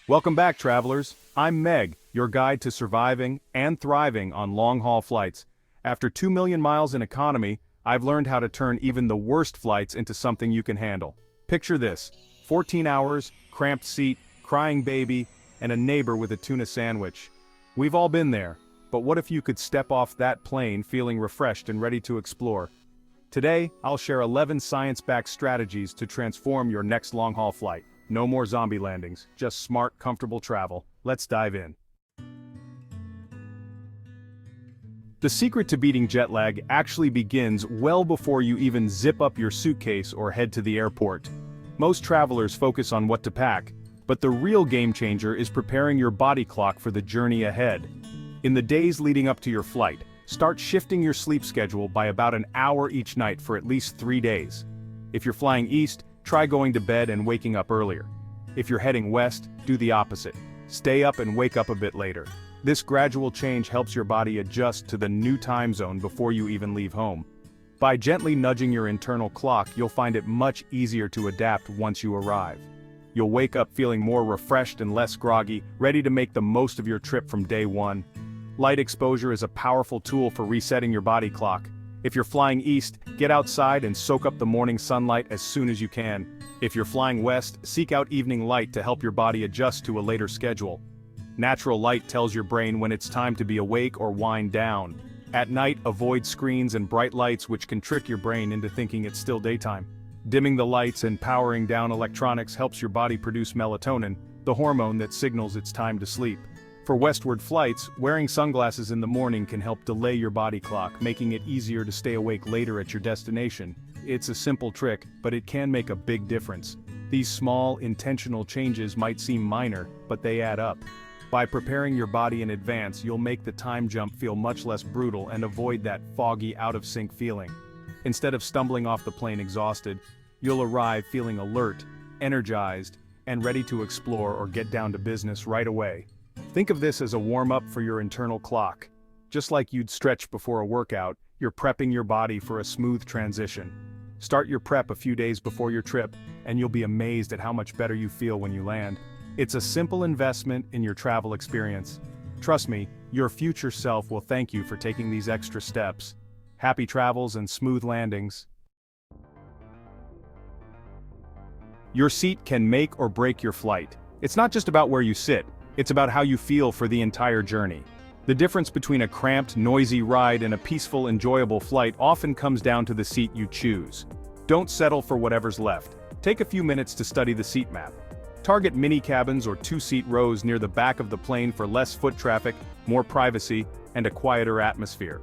Welcome back, travelers. I'm Meg, your guide to surviving and thriving on long-haul flights. After 2 million miles in economy, I've learned how to turn even the worst flights into something you can handle. Picture this: 14 hours, cramped seat, crying baby, and a neighbor with a tuna sandwich. We've all been there, but what if you could step off that plane feeling refreshed and ready to explore? Today, I'll share 11 science-backed strategies to transform your next long-haul flight. No more zombie landings, just smart, comfortable travel. Let's dive in. The secret to beating jet lag actually begins well before you even zip up your suitcase or head to the airport. Most travelers focus on what to pack, but the real game changer is preparing your body clock for the journey ahead. In the days leading up to your flight, start shifting your sleep schedule by about an hour each night for at least 3 days. If you're flying east, try going to bed and waking up earlier. If you're heading west, do the opposite. Stay up and wake up a bit later. This gradual change helps your body adjust to the new time zone before you even leave home. By gently nudging your internal clock, you'll find it much easier to adapt once you arrive. You'll wake up feeling more refreshed and less groggy, ready to make the most of your trip from day one. Light exposure is a powerful tool for resetting your body clock. If you're flying east, get outside and soak up the morning sunlight as soon as you can. If you're flying west, seek out evening light to help your body adjust to a later schedule. Natural light tells your brain when it's time to be awake or wind down. At night, avoid screens and bright lights which can trick your brain into thinking it's still daytime. Dimming the lights and powering down electronics helps your body produce melatonin, the hormone that signals it's time to sleep. For westward flights, wearing sunglasses in the morning can help delay your body clock, making it easier to stay awake later at your destination. It's a simple trick, but it can make a big difference. These small, intentional changes might seem minor, but they add up. By preparing your body in advance, you'll make the time jump feel much less brutal and avoid that foggy, out-of-sync feeling. Instead of stumbling off the plane exhausted, you'll arrive feeling alert, energized, and ready to explore or get down to business right away. Think of this as a warm-up for your internal clock. Just like you'd stretch before a workout, you're prepping your body for a smooth transition. Start your prep a few days before your trip, and you'll be amazed at how much better you feel when you land. It's a simple investment in your travel experience. Trust me, your future self will thank you for taking these extra steps. Happy travels and smooth landings. Your seat can make or break your flight. It's not just about where you sit. It's about how you feel for the entire journey. The difference between a cramped, noisy ride and a peaceful, enjoyable flight often comes down to the seat you choose. Don't settle for whatever's left. Take a few minutes to study the seat map. Target mini cabins or two-seat rows near the back of the plane for less foot traffic, more privacy, and a quieter atmosphere.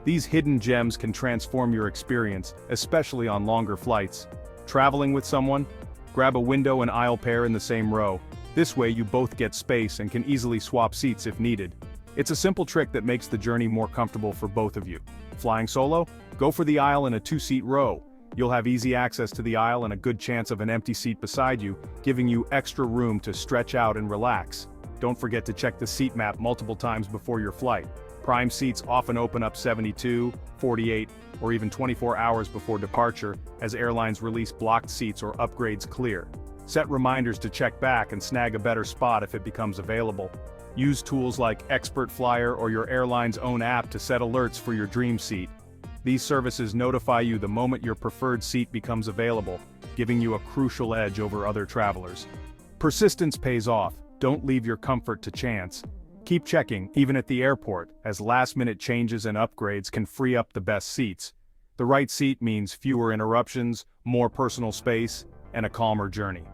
These hidden gems can transform your experience, especially on longer flights. Traveling with someone? Grab a window and aisle pair in the same row. This way you both get space and can easily swap seats if needed. It's a simple trick that makes the journey more comfortable for both of you. Flying solo? Go for the aisle in a two-seat row. You'll have easy access to the aisle and a good chance of an empty seat beside you, giving you extra room to stretch out and relax. Don't forget to check the seat map multiple times before your flight. Prime seats often open up 72, 48, or even 24 hours before departure, as airlines release blocked seats or upgrades clear. Set reminders to check back and snag a better spot if it becomes available. Use tools like Expert Flyer or your airline's own app to set alerts for your dream seat. These services notify you the moment your preferred seat becomes available, giving you a crucial edge over other travelers. Persistence pays off. Don't leave your comfort to chance. Keep checking, even at the airport, as last-minute changes and upgrades can free up the best seats. The right seat means fewer interruptions, more personal space, and a calmer journey.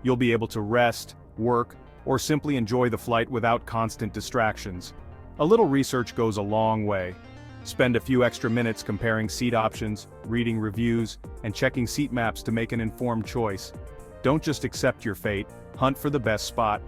You'll be able to rest, work, or simply enjoy the flight without constant distractions. A little research goes a long way. Spend a few extra minutes comparing seat options, reading reviews, and checking seat maps to make an informed choice. Don't just accept your fate, hunt for the best spot.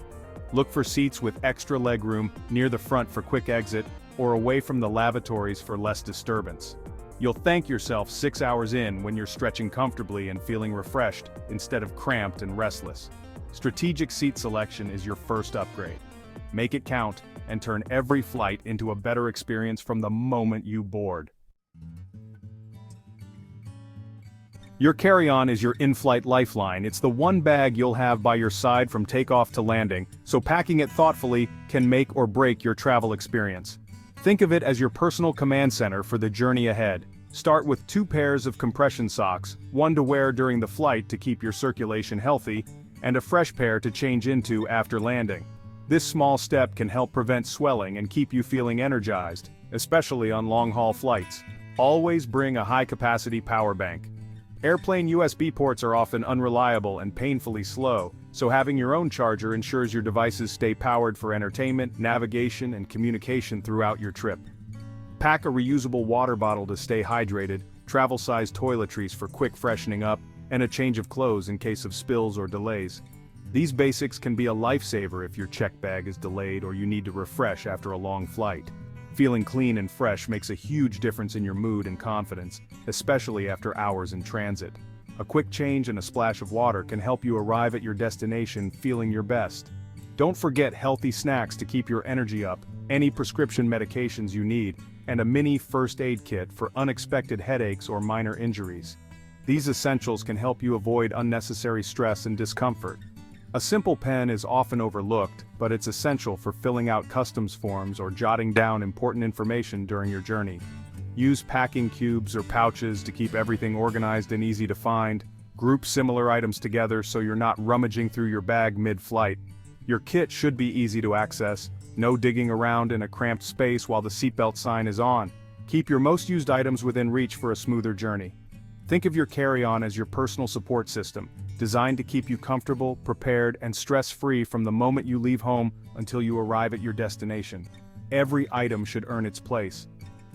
Look for seats with extra legroom, near the front for quick exit, or away from the lavatories for less disturbance. You'll thank yourself 6 hours in when you're stretching comfortably and feeling refreshed, instead of cramped and restless. Strategic seat selection is your first upgrade. Make it count, and turn every flight into a better experience from the moment you board. Your carry-on is your in-flight lifeline. It's the one bag you'll have by your side from takeoff to landing, so packing it thoughtfully can make or break your travel experience. Think of it as your personal command center for the journey ahead. Start with 2 pairs of compression socks, one to wear during the flight to keep your circulation healthy, and a fresh pair to change into after landing. This small step can help prevent swelling and keep you feeling energized, especially on long-haul flights. Always bring a high-capacity power bank. Airplane USB ports are often unreliable and painfully slow, so having your own charger ensures your devices stay powered for entertainment, navigation, and communication throughout your trip. Pack a reusable water bottle to stay hydrated, travel-sized toiletries for quick freshening up, and a change of clothes in case of spills or delays. These basics can be a lifesaver if your check bag is delayed or you need to refresh after a long flight. Feeling clean and fresh makes a huge difference in your mood and confidence, especially after hours in transit. A quick change and a splash of water can help you arrive at your destination feeling your best. Don't forget healthy snacks to keep your energy up, any prescription medications you need, and a mini first aid kit for unexpected headaches or minor injuries. These essentials can help you avoid unnecessary stress and discomfort. A simple pen is often overlooked, but it's essential for filling out customs forms or jotting down important information during your journey. Use packing cubes or pouches to keep everything organized and easy to find. Group similar items together so you're not rummaging through your bag mid-flight. Your kit should be easy to access. No digging around in a cramped space while the seatbelt sign is on. Keep your most used items within reach for a smoother journey. Think of your carry-on as your personal support system, designed to keep you comfortable, prepared, and stress-free from the moment you leave home until you arrive at your destination. Every item should earn its place.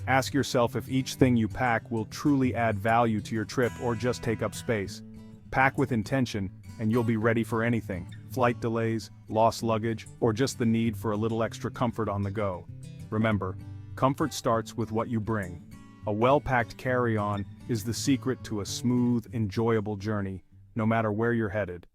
Ask yourself if each thing you pack will truly add value to your trip or just take up space. Pack with intention, and you'll be ready for anything: flight delays, lost luggage, or just the need for a little extra comfort on the go. Remember, comfort starts with what you bring. A well-packed carry-on is the secret to a smooth, enjoyable journey, no matter where you're headed.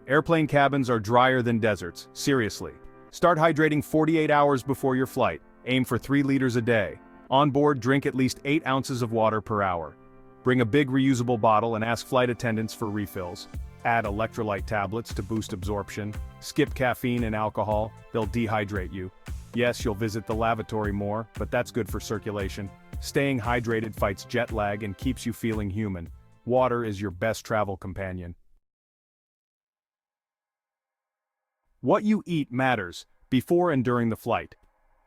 Airplane cabins are drier than deserts, seriously. Start hydrating 48 hours before your flight. Aim for 3 liters a day. On board, drink at least 8 ounces of water per hour. Bring a big reusable bottle and ask flight attendants for refills. Add electrolyte tablets to boost absorption. Skip caffeine and alcohol, they'll dehydrate you. Yes, you'll visit the lavatory more, but that's good for circulation. Staying hydrated fights jet lag and keeps you feeling human. Water is your best travel companion. What you eat matters, before and during the flight.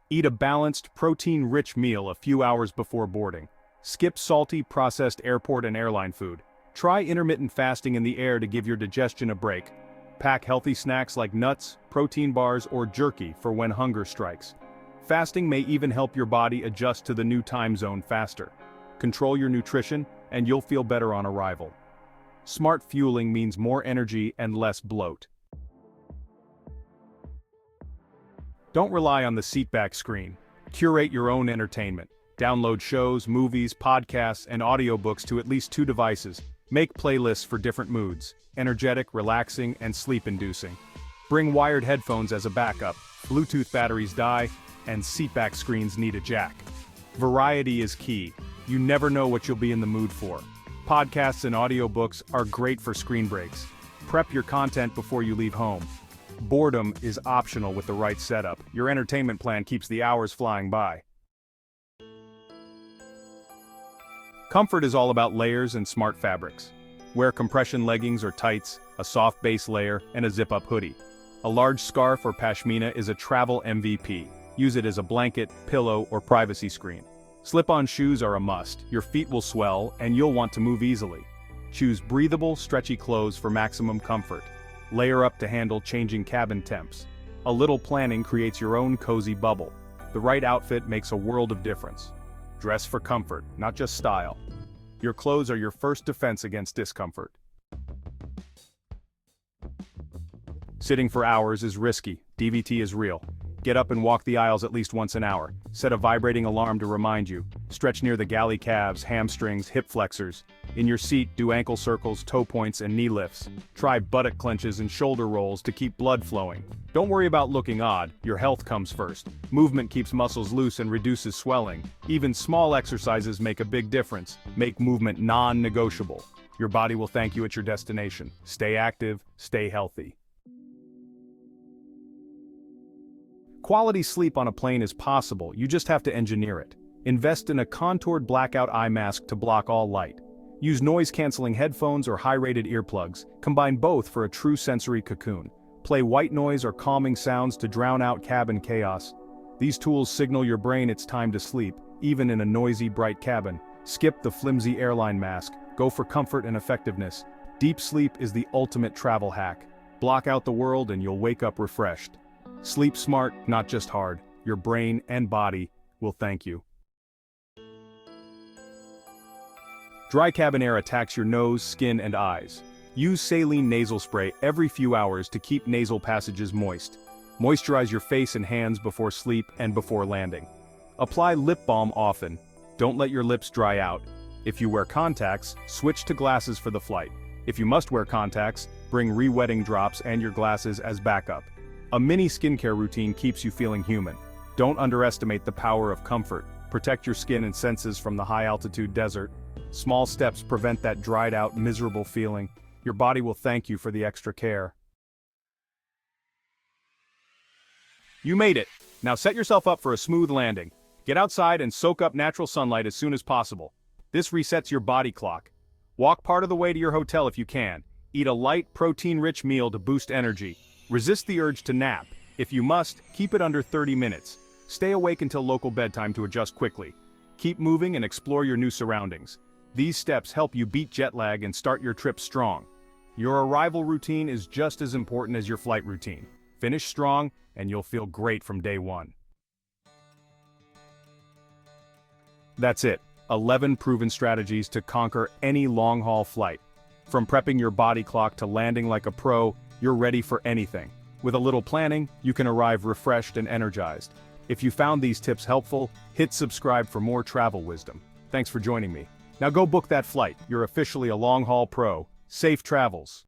Eat a balanced, protein-rich meal a few hours before boarding. Skip salty, processed airport and airline food. Try intermittent fasting in the air to give your digestion a break. Pack healthy snacks like nuts, protein bars, or jerky for when hunger strikes. Fasting may even help your body adjust to the new time zone faster. Control your nutrition, and you'll feel better on arrival. Smart fueling means more energy and less bloat. Don't rely on the seatback screen. Curate your own entertainment. Download shows, movies, podcasts, and audiobooks to at least 2 devices. Make playlists for different moods: energetic, relaxing, and sleep-inducing. Bring wired headphones as a backup. Bluetooth batteries die, and seatback screens need a jack. Variety is key. You never know what you'll be in the mood for. Podcasts and audiobooks are great for screen breaks. Prep your content before you leave home. Boredom is optional with the right setup. Your entertainment plan keeps the hours flying by. Comfort is all about layers and smart fabrics. Wear compression leggings or tights, a soft base layer, and a zip-up hoodie. A large scarf or pashmina is a travel MVP. Use it as a blanket, pillow, or privacy screen. Slip-on shoes are a must. Your feet will swell, and you'll want to move easily. Choose breathable, stretchy clothes for maximum comfort. Layer up to handle changing cabin temps. A little planning creates your own cozy bubble. The right outfit makes a world of difference. Dress for comfort, not just style. Your clothes are your first defense against discomfort. Sitting for hours is risky. DVT is real. Get up and walk the aisles at least once an hour. Set a vibrating alarm to remind you. Stretch near the galley calves, hamstrings, hip flexors. In your seat, do ankle circles, toe points, and knee lifts. Try buttock clenches and shoulder rolls to keep blood flowing. Don't worry about looking odd, your health comes first. Movement keeps muscles loose and reduces swelling. Even small exercises make a big difference. Make movement non-negotiable. Your body will thank you at your destination. Stay active, stay healthy. Quality sleep on a plane is possible, you just have to engineer it. Invest in a contoured blackout eye mask to block all light. Use noise-canceling headphones or high-rated earplugs. Combine both for a true sensory cocoon. Play white noise or calming sounds to drown out cabin chaos. These tools signal your brain it's time to sleep, even in a noisy, bright cabin. Skip the flimsy airline mask. Go for comfort and effectiveness. Deep sleep is the ultimate travel hack. Block out the world and you'll wake up refreshed. Sleep smart, not just hard. Your brain and body will thank you. Dry cabin air attacks your nose, skin, and eyes. Use saline nasal spray every few hours to keep nasal passages moist. Moisturize your face and hands before sleep and before landing. Apply lip balm often. Don't let your lips dry out. If you wear contacts, switch to glasses for the flight. If you must wear contacts, bring re-wetting drops and your glasses as backup. A mini skincare routine keeps you feeling human. Don't underestimate the power of comfort. Protect your skin and senses from the high-altitude desert. Small steps prevent that dried-out, miserable feeling. Your body will thank you for the extra care. You made it. Now set yourself up for a smooth landing. Get outside and soak up natural sunlight as soon as possible. This resets your body clock. Walk part of the way to your hotel if you can. Eat a light, protein-rich meal to boost energy. Resist the urge to nap. If you must, keep it under 30 minutes. Stay awake until local bedtime to adjust quickly. Keep moving and explore your new surroundings. These steps help you beat jet lag and start your trip strong. Your arrival routine is just as important as your flight routine. Finish strong, and you'll feel great from day one. That's it. 11 proven strategies to conquer any long-haul flight. From prepping your body clock to landing like a pro, you're ready for anything. With a little planning, you can arrive refreshed and energized. If you found these tips helpful, hit subscribe for more travel wisdom. Thanks for joining me. Now go book that flight. You're officially a long-haul pro. Safe travels.